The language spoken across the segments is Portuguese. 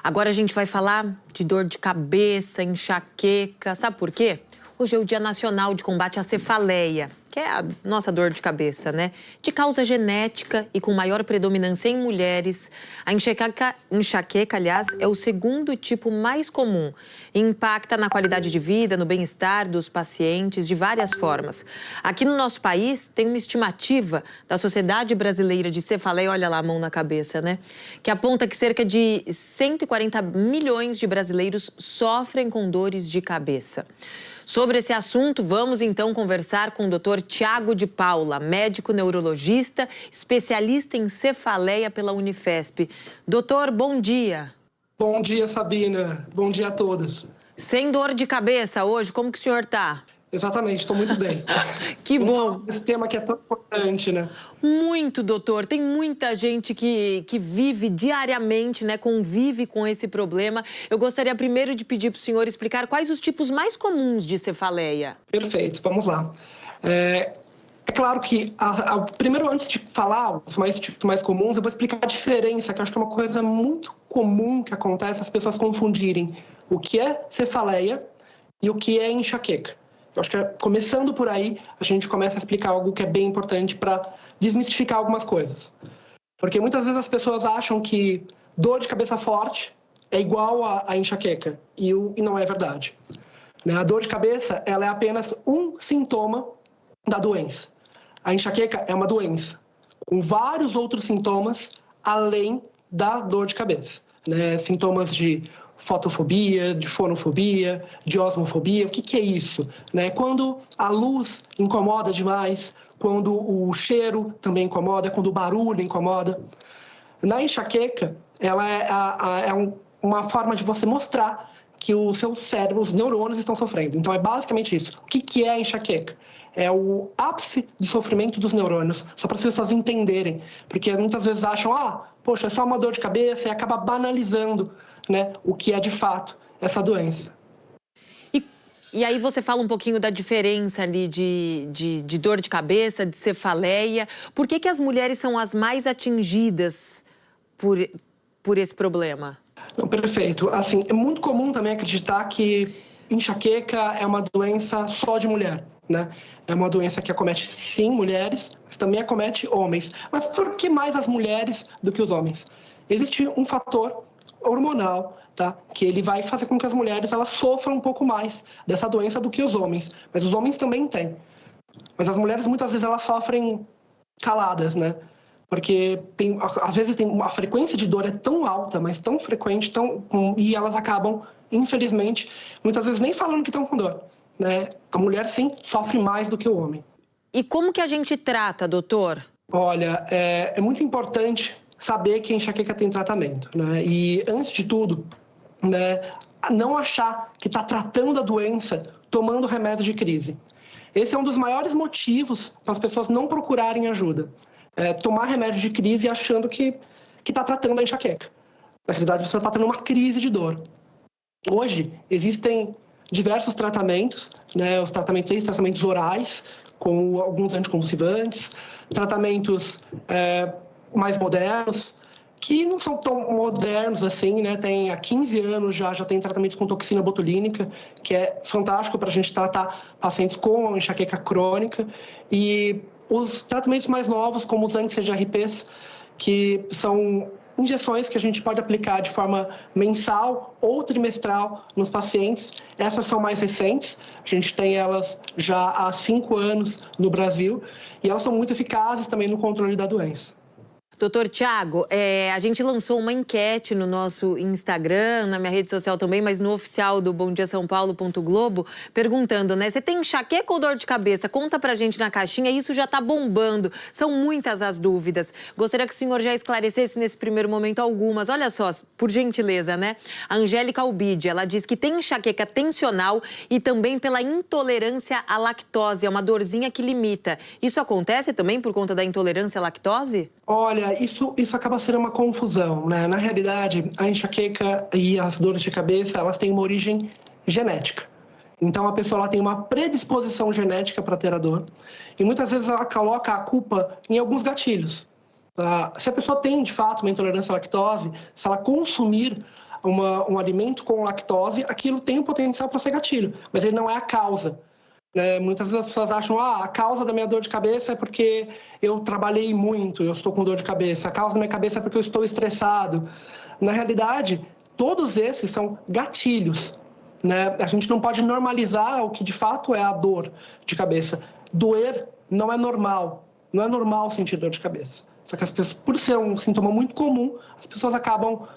Agora a gente vai falar de dor de cabeça, enxaqueca. Sabe por quê? Hoje é o Dia Nacional de Combate à Cefaleia, que é a nossa dor de cabeça, né? De causa genética e com maior predominância em mulheres, a enxaqueca, aliás, é o segundo tipo mais comum. Impacta na qualidade de vida, no bem-estar dos pacientes de várias formas. Aqui no nosso país, tem uma estimativa da Sociedade Brasileira de Cefaleia, olha lá a mão na cabeça, né? Que aponta que cerca de 140 milhões de brasileiros sofrem com dores de cabeça. Sobre esse assunto, vamos então conversar com o Dr. Tiago de Paula, médico neurologista, especialista em cefaleia pela Unifesp. Doutor, bom dia. Bom dia, Sabina. Bom dia a todas. Sem dor de cabeça hoje, como que o senhor está? Exatamente, estou muito bem. Que bom. Esse tema que é tão importante, né? Muito, doutor. Tem muita gente que vive diariamente, né, convive com esse problema. Eu gostaria primeiro de pedir para o senhor explicar quais os tipos mais comuns de cefaleia. Perfeito, vamos lá. É claro que, primeiro, antes de falar os tipos mais comuns, eu vou explicar a diferença, que eu acho que é uma coisa muito comum que acontece, as pessoas confundirem o que é cefaleia e o que é enxaqueca. Eu acho que, começando por aí, a gente começa a explicar algo que é bem importante para desmistificar algumas coisas. Porque muitas vezes as pessoas acham que dor de cabeça forte é igual a enxaqueca, e não é verdade. A dor de cabeça, ela é apenas um sintoma da doença. A enxaqueca é uma doença com vários outros sintomas além da dor de cabeça, né? Sintomas de fotofobia, de fonofobia, de osmofobia. O que é isso? Quando a luz incomoda demais, quando o cheiro também incomoda, quando o barulho incomoda. Na enxaqueca, ela é uma forma de você mostrar que o seu cérebro, os neurônios estão sofrendo. Então, é basicamente isso. O que é a enxaqueca? É o ápice do sofrimento dos neurônios, só para as pessoas entenderem. Porque muitas vezes acham, poxa, é só uma dor de cabeça, e acaba banalizando, né, o que é de fato essa doença. E aí você fala um pouquinho da diferença ali de dor de cabeça, de cefaleia. Por que as mulheres são as mais atingidas por esse problema? Não, perfeito. Assim, é muito comum também acreditar que enxaqueca é uma doença só de mulher, né? É uma doença que acomete, sim, mulheres, mas também acomete homens. Mas por que mais as mulheres do que os homens? Existe um fator hormonal, tá? Que ele vai fazer com que as mulheres elas sofram um pouco mais dessa doença do que os homens. Mas os homens também têm. Mas as mulheres, muitas vezes, elas sofrem caladas, né? Porque às vezes a frequência de dor é tão alta, mas tão frequente, e elas acabam, infelizmente, muitas vezes nem falando que estão com dor, né? A mulher, sim, sofre mais do que o homem. E como que a gente trata, doutor? Olha, é muito importante saber que a enxaqueca tem tratamento, né? E, antes de tudo, né, não achar que está tratando a doença tomando remédio de crise. Esse é um dos maiores motivos para as pessoas não procurarem ajuda. Tomar remédio de crise achando que está tratando a enxaqueca. Na realidade, você está tendo uma crise de dor. Hoje, existem diversos tratamentos, né? Os tratamentos orais, com alguns anticonvulsivantes, tratamentos mais modernos, que não são tão modernos assim, né? Há 15 anos já tem tratamento com toxina botulínica, que é fantástico para a gente tratar pacientes com enxaqueca crônica. E os tratamentos mais novos, como os anti-CGRPs, que são injeções que a gente pode aplicar de forma mensal ou trimestral nos pacientes. Essas são mais recentes, a gente tem elas já há 5 anos no Brasil, e elas são muito eficazes também no controle da doença. Doutor Tiago, a gente lançou uma enquete no nosso Instagram, na minha rede social também, mas no oficial do bomdiasaopaulo.globo, perguntando, né? Você tem enxaqueca ou dor de cabeça? Conta pra gente na caixinha, isso já tá bombando. São muitas as dúvidas. Gostaria que o senhor já esclarecesse nesse primeiro momento algumas. Olha só, por gentileza, né? A Angélica Albide, ela diz que tem enxaqueca tensional e também pela intolerância à lactose, é uma dorzinha que limita. Isso acontece também por conta da intolerância à lactose? Olha, isso acaba sendo uma confusão, né? Na realidade, a enxaqueca e as dores de cabeça, elas têm uma origem genética. Então, a pessoa ela tem uma predisposição genética para ter a dor. E muitas vezes ela coloca a culpa em alguns gatilhos. Se a pessoa tem, de fato, uma intolerância à lactose, se ela consumir um alimento com lactose, aquilo tem o potencial para ser gatilho, mas ele não é a causa. Muitas vezes as pessoas acham, a causa da minha dor de cabeça é porque eu trabalhei muito, eu estou com dor de cabeça. A causa da minha cabeça é porque eu estou estressado. Na realidade, todos esses são gatilhos, né? A gente não pode normalizar o que de fato é a dor de cabeça. Doer não é normal, não é normal sentir dor de cabeça. Só que as pessoas, por ser um sintoma muito comum, as pessoas acabam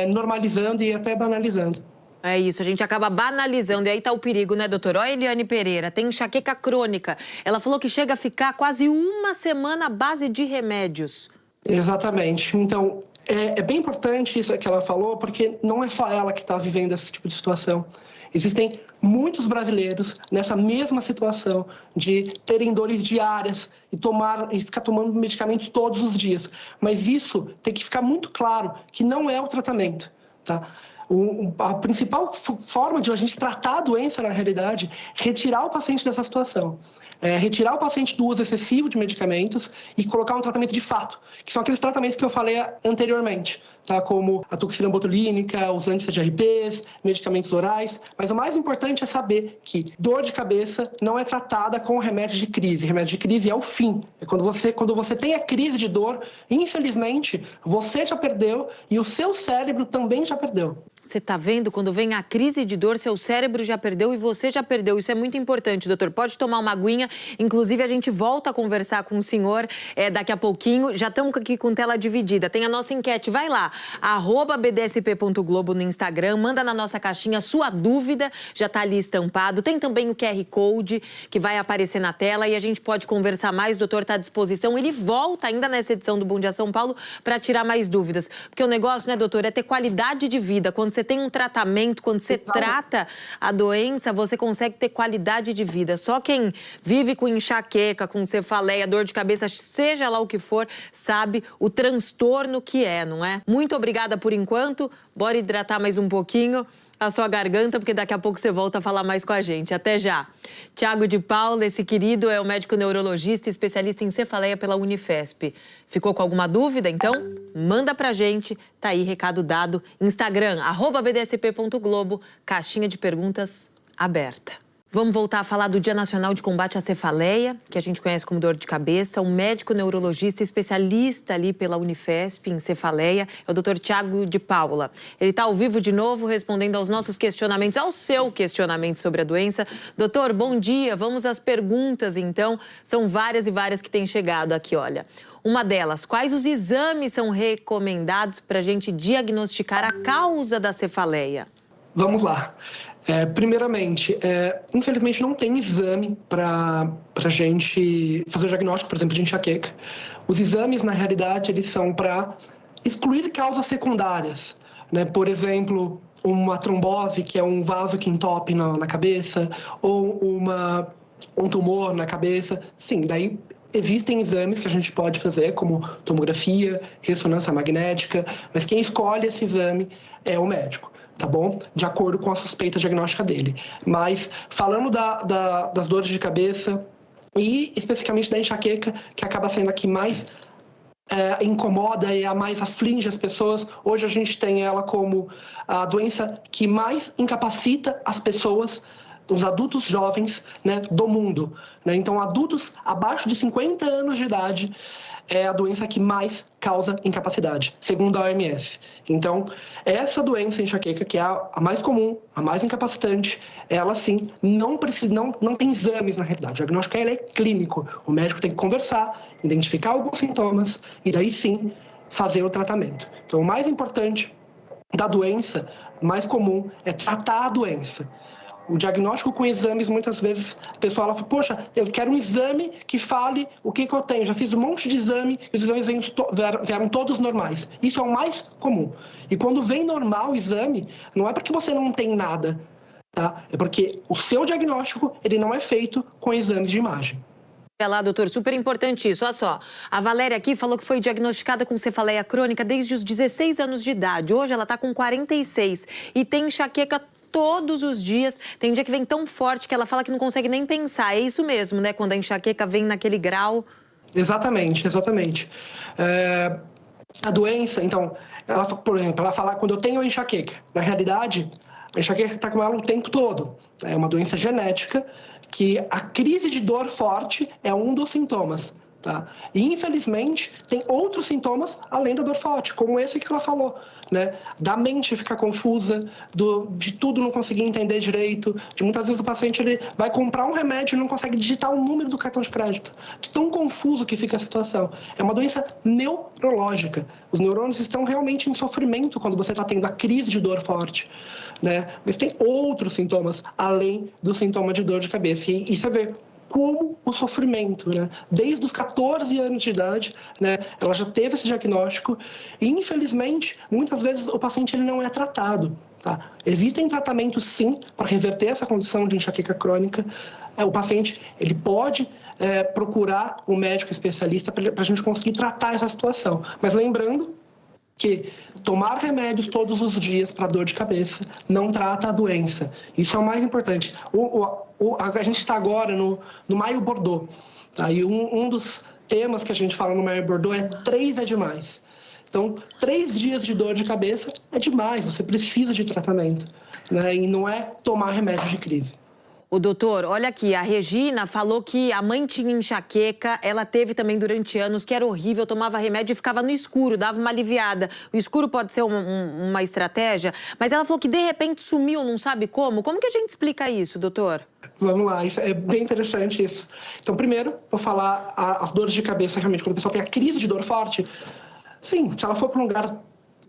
normalizando e até banalizando. É isso, a gente acaba banalizando. E aí tá o perigo, né, doutor? Olha a Eliane Pereira, tem enxaqueca crônica. Ela falou que chega a ficar quase uma semana à base de remédios. Exatamente. Então, é bem importante isso que ela falou, porque não é só ela que está vivendo esse tipo de situação. Existem muitos brasileiros nessa mesma situação de terem dores diárias e ficar tomando medicamentos todos os dias. Mas isso tem que ficar muito claro que não é o tratamento, tá? A principal forma de a gente tratar a doença, na realidade, é retirar o paciente dessa situação. Retirar o paciente do uso excessivo de medicamentos e colocar um tratamento de fato, que são aqueles tratamentos que eu falei anteriormente, tá? Como a toxina botulínica, os anti-CGRPs, medicamentos orais. Mas o mais importante é saber que dor de cabeça não é tratada com remédio de crise. Remédio de crise é o fim. É quando você tem a crise de dor, infelizmente, você já perdeu e o seu cérebro também já perdeu. Você tá vendo? Quando vem a crise de dor, seu cérebro já perdeu e você já perdeu. Isso é muito importante, doutor. Pode tomar uma aguinha. Inclusive, a gente volta a conversar com o senhor daqui a pouquinho. Já estamos aqui com tela dividida. Tem a nossa enquete. Vai lá, @bdsp.globo no Instagram. Manda na nossa caixinha sua dúvida. Já tá ali estampado. Tem também o QR Code que vai aparecer na tela e a gente pode conversar mais. O doutor tá à disposição. Ele volta ainda nessa edição do Bom Dia São Paulo para tirar mais dúvidas. Porque o negócio, né, doutor, é ter qualidade de vida. Quando você tem um tratamento, quando você trata a doença, você consegue ter qualidade de vida. Só quem vive com enxaqueca, com cefaleia, dor de cabeça, seja lá o que for, sabe o transtorno que é, não é? Muito obrigada por enquanto. Bora hidratar mais um pouquinho a sua garganta, porque daqui a pouco você volta a falar mais com a gente. Até já. Tiago de Paula, esse querido é o médico neurologista e especialista em cefaleia pela Unifesp. Ficou com alguma dúvida? Então, manda pra gente. Tá aí, recado dado. Instagram, @bdsp.globo, caixinha de perguntas aberta. Vamos voltar a falar do Dia Nacional de Combate à Cefaleia, que a gente conhece como dor de cabeça. Um médico neurologista especialista ali pela Unifesp em cefaleia é o Dr. Tiago de Paula. Ele está ao vivo de novo, respondendo aos nossos questionamentos, ao seu questionamento sobre a doença. Doutor, bom dia. Vamos às perguntas, então. São várias e várias que têm chegado aqui, olha. Uma delas, quais os exames são recomendados para a gente diagnosticar a causa da cefaleia? Vamos lá. Primeiramente, infelizmente não tem exame para a gente fazer o diagnóstico, por exemplo, de enxaqueca. Os exames, na realidade, eles são para excluir causas secundárias, né? Por exemplo, uma trombose, que é um vaso que entope na cabeça, ou um tumor na cabeça. Sim, daí existem exames que a gente pode fazer, como tomografia, ressonância magnética, mas quem escolhe esse exame é o médico. Tá bom? De acordo com a suspeita diagnóstica dele. Mas, falando das dores de cabeça e especificamente da enxaqueca, que acaba sendo a que mais incomoda e a mais aflige as pessoas, hoje a gente tem ela como a doença que mais incapacita as pessoas, os adultos jovens, né, do mundo. Né? Então, adultos abaixo de 50 anos de idade é a doença que mais causa incapacidade, segundo a OMS. Então, essa doença enxaqueca, que é a mais comum, a mais incapacitante, ela sim não tem exames na realidade. O diagnóstico é clínico. O médico tem que conversar, identificar alguns sintomas e daí sim fazer o tratamento. Então, o mais importante da doença, mais comum, é tratar a doença. O diagnóstico com exames, muitas vezes, a pessoa fala, poxa, eu quero um exame que fale o que eu tenho. Já fiz um monte de exame e os exames vieram todos normais. Isso é o mais comum. E quando vem normal o exame, não é porque você não tem nada, tá? É porque o seu diagnóstico, ele não é feito com exames de imagem. Olha lá, doutor, super importante isso. Olha só, a Valéria aqui falou que foi diagnosticada com cefaleia crônica desde os 16 anos de idade. Hoje ela está com 46 e tem enxaqueca todos os dias. Tem dia que vem tão forte que ela fala que não consegue nem pensar. É isso mesmo, né? Quando a enxaqueca vem naquele grau. Exatamente, exatamente. a doença, então, ela, por exemplo, ela fala quando eu tenho enxaqueca. Na realidade, a enxaqueca está com ela o tempo todo. É uma doença genética que a crise de dor forte é um dos sintomas. Tá? E, infelizmente, tem outros sintomas além da dor forte, como esse que ela falou, né? Da mente ficar confusa, de tudo não conseguir entender direito, de muitas vezes o paciente ele vai comprar um remédio e não consegue digitar o número do cartão de crédito. De tão confuso que fica a situação. É uma doença neurológica. Os neurônios estão realmente em sofrimento quando você está tendo a crise de dor forte, né? Mas tem outros sintomas além do sintoma de dor de cabeça. E você vê como o sofrimento, né? Desde os 14 anos de idade, né? Ela já teve esse diagnóstico e, infelizmente, muitas vezes o paciente ele não é tratado, tá? Existem tratamentos, sim, para reverter essa condição de enxaqueca crônica. O paciente ele pode procurar um médico especialista para a gente conseguir tratar essa situação. Mas lembrando que tomar remédios todos os dias para dor de cabeça não trata a doença. Isso é o mais importante. A gente está agora no Maio Bordeaux. Tá? E um dos temas que a gente fala no Maio Bordeaux é 3 é demais. Então, 3 dias de dor de cabeça é demais. Você precisa de tratamento, né? E não é tomar remédio de crise. O doutor, olha aqui, a Regina falou que a mãe tinha enxaqueca, ela teve também durante anos, que era horrível, tomava remédio e ficava no escuro, dava uma aliviada. O escuro pode ser uma estratégia, mas ela falou que de repente sumiu, não sabe como. Como que a gente explica isso, doutor? Vamos lá, isso é bem interessante isso. Então, primeiro, vou falar as dores de cabeça, realmente, quando a pessoa tem a crise de dor forte. Sim, se ela for para um lugar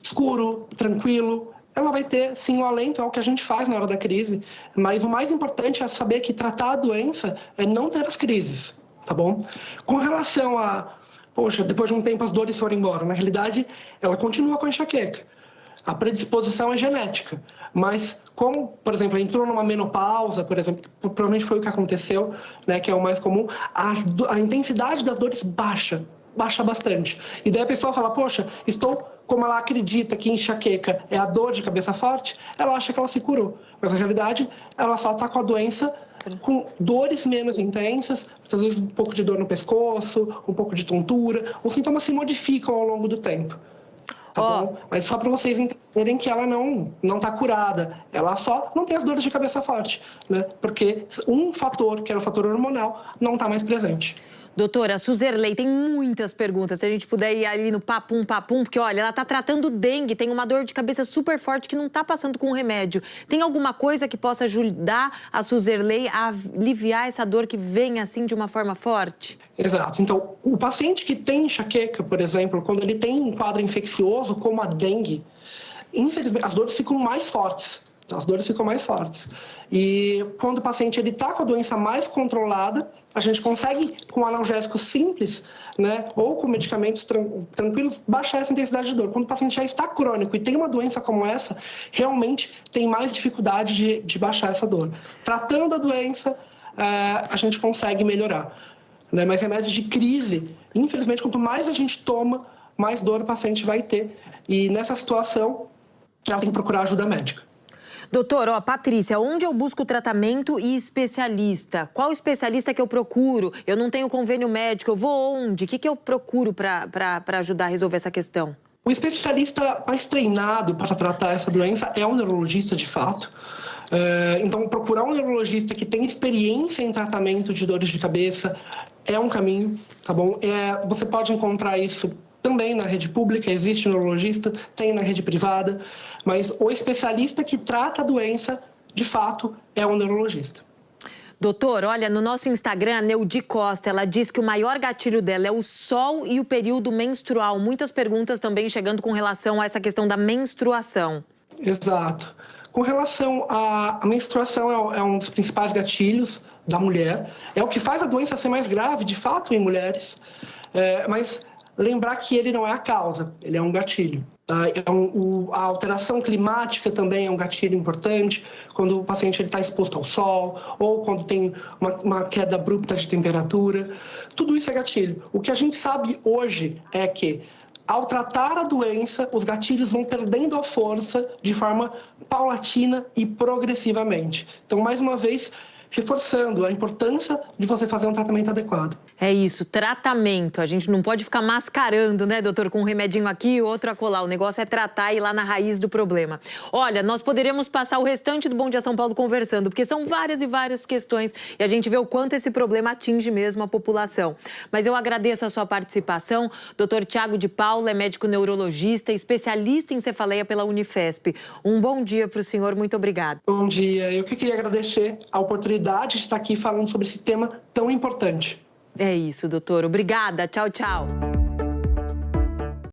escuro, tranquilo, ela vai ter, sim, o alento, é o que a gente faz na hora da crise. Mas o mais importante é saber que tratar a doença é não ter as crises, tá bom? Com relação a, poxa, depois de um tempo as dores foram embora. Na realidade, ela continua com a enxaqueca. A predisposição é genética. Mas como, por exemplo, entrou numa menopausa, por exemplo, que provavelmente foi o que aconteceu, né, que é o mais comum, a intensidade das dores baixa bastante. E daí a pessoa fala, poxa, como ela acredita que enxaqueca é a dor de cabeça forte, ela acha que ela se curou. Mas na realidade, ela só está com a doença com dores menos intensas, às vezes um pouco de dor no pescoço, um pouco de tontura. Os sintomas se modificam ao longo do tempo. Tá bom? Mas só para vocês entenderem que ela não está curada. Ela só não tem as dores de cabeça forte, né? Porque um fator, que era o fator hormonal, não está mais presente. Doutora, a Suzerlei tem muitas perguntas. Se a gente puder ir ali no papum, porque olha, ela tá tratando dengue, tem uma dor de cabeça super forte que não tá passando com remédio. Tem alguma coisa que possa ajudar a Suzerlei a aliviar essa dor que vem assim de uma forma forte? Exato. Então, o paciente que tem enxaqueca, por exemplo, quando ele tem um quadro infeccioso como a dengue, infelizmente as dores ficam mais fortes. As dores ficam mais fortes. E quando o paciente está com a doença mais controlada, a gente consegue, com analgésicos simples, né, ou com medicamentos tranquilos, baixar essa intensidade de dor. Quando o paciente já está crônico e tem uma doença como essa, realmente tem mais dificuldade de baixar essa dor. Tratando a doença, a gente consegue melhorar. Né? Mas remédios de crise, infelizmente, quanto mais a gente toma, mais dor o paciente vai ter. E nessa situação, ela tem que procurar ajuda médica. Doutor, Patrícia, onde eu busco tratamento e especialista? Qual especialista que eu procuro? Eu não tenho convênio médico, eu vou onde? O que eu procuro para ajudar a resolver essa questão? O especialista mais treinado para tratar essa doença é um neurologista, de fato. Então, procurar um neurologista que tem experiência em tratamento de dores de cabeça é um caminho, tá bom? Você pode encontrar isso também na rede pública, existe neurologista, tem na rede privada, mas o especialista que trata a doença, de fato, é um neurologista. Doutor, olha, no nosso Instagram, a Neudi Costa, ela diz que o maior gatilho dela é o sol e o período menstrual. Muitas perguntas também chegando com relação a essa questão da menstruação. Exato. Com relação à menstruação, é um dos principais gatilhos da mulher. É o que faz a doença ser mais grave, de fato, em mulheres. Mas lembrar que ele não é a causa, ele é um gatilho. A alteração climática também é um gatilho importante, quando o paciente está exposto ao sol, ou quando tem uma queda abrupta de temperatura. Tudo isso é gatilho. O que a gente sabe hoje é que, ao tratar a doença, os gatilhos vão perdendo a força de forma paulatina e progressivamente. Então, mais uma vez, reforçando a importância de você fazer um tratamento adequado. É isso, tratamento. A gente não pode ficar mascarando, né, doutor, com um remedinho aqui e outro acolá. O negócio é tratar e ir lá na raiz do problema. Olha, nós poderíamos passar o restante do Bom Dia São Paulo conversando, porque são várias e várias questões e a gente vê o quanto esse problema atinge mesmo a população. Mas eu agradeço a sua participação. Doutor Tiago de Paula é médico neurologista, especialista em cefaleia pela Unifesp. Um bom dia para o senhor, muito obrigada. Bom dia, eu que queria agradecer a oportunidade de estar aqui falando sobre esse tema tão importante. É isso, doutor. Obrigada. Tchau, tchau.